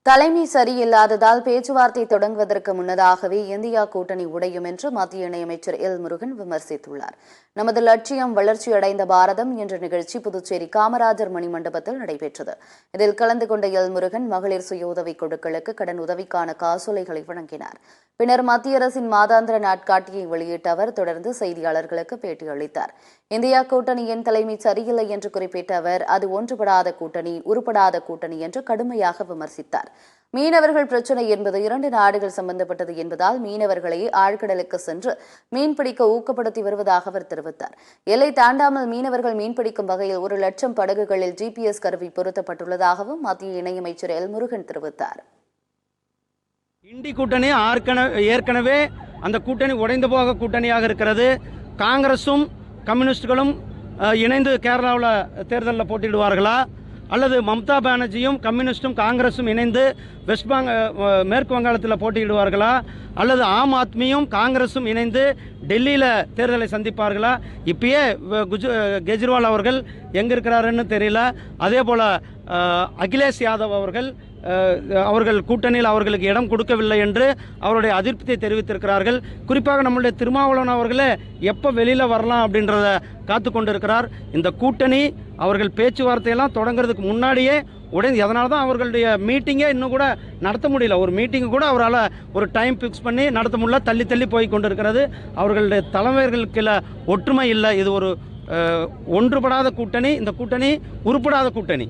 தலைமை சரியில்லாததால் பேச்சுவார்த்தை தொடங்குவதற்கு முன்னதாகவே இந்தியா கூட்டணி உடையும் என்று மத்திய இணையமைச்சர் எல் முருகன் விமர்சித்துள்ளார். நமது லட்சியம் வளர்ச்சியடைந்த பாரதம் என்ற நிகழ்ச்சி புதுச்சேரி காமராஜர் மணிமண்டபத்தில் நடைபெற்றது. இதில் கலந்து கொண்ட எல் முருகன் மகளிர் சுய உதவிக் குழுக்களுக்கு கடன் உதவிக்கான காசோலைகளை வழங்கினார். பின்னர் மத்திய அரசின் மாதாந்திர நாட்காட்டியை வெளியிட்ட அவர் தொடர்ந்து செய்தியாளர்களுக்கு பேட்டியளித்தார். இந்தியா கூட்டணியின் தலைமை சரியில்லை என்று குறிப்பிட்ட அவர் அது ஒன்றுபடாத கூட்டணி, உருப்படாத கூட்டணி என்று கடுமையாக விமர்சித்தார். மீனவர்கள் பிரச்சினை என்பது 2 நாடுகள் சம்பந்தப்பட்டது என்பதால் மீனவர்களை ஆழ்கடலுக்கு சென்று மீன்பிடிக்க ஊக்கப்படுத்தி வருவதாக அவர் தெரிவித்தார். எல்லை தாண்டாமல் மீனவர்கள் மீன்பிடிக்கும் வகையில் 1 லட்சம் படகுகளில் GPS கருவி பொருத்தப்பட்டுள்ளதாகவும் மத்திய இணையமைச்சர் எல் முருகன் தெரிவித்தார். இண்டி கூட்டணி ஏற்கனவே அந்த கூட்டணி உடைந்து போக கூட்டணியாக இருக்கிறது. காங்கிரசும் கம்யூனிஸ்டுகளும் இணைந்து கேரளாவில் தேர்தலில் போட்டியிடுவார்களா, அல்லது மம்தா பானர்ஜியும் கம்யூனிஸ்டும் காங்கிரஸும் இணைந்து மேற்கு வங்காளத்தில் போட்டியிடுவார்களா, அல்லது ஆம் ஆத்மியும் காங்கிரஸும் இணைந்து டெல்லியில் தேர்தலை சந்திப்பார்களா? இப்பயே கெஜ்ரிவால் அவர்கள் எங்கே இருக்கிறாருன்னு தெரியல. அதே போல் அகிலேஷ் யாதவ் அவர்கள் கூட்டணியில் அவர்களுக்கு இடம் கொடுக்கவில்லை என்று அவருடைய அதிருப்தியை தெரிவித்திருக்கிறார்கள். குறிப்பாக நம்முடைய திருமாவளவன் அவர்களே எப்போ வெளியில் வரலாம் அப்படின்றத காத்து கொண்டிருக்கிறார். இந்த கூட்டணி அவர்கள் பேச்சுவார்த்தையெல்லாம் தொடங்குறதுக்கு முன்னாடியே உடனே, அதனால தான் அவர்களுடைய மீட்டிங்கே இன்னும் கூட நடத்த முடியல. ஒரு மீட்டிங்கு கூட அவரால் ஒரு டைம் ஃபிக்ஸ் பண்ணி நடத்த முடியல, தள்ளி போய் கொண்டிருக்கிறது. அவர்களுடைய தலைவர்களுக்கு ஒற்றுமை இல்லை. இது ஒரு ஒன்றுபடாத கூட்டணி. இந்த கூட்டணி உருப்படாத கூட்டணி.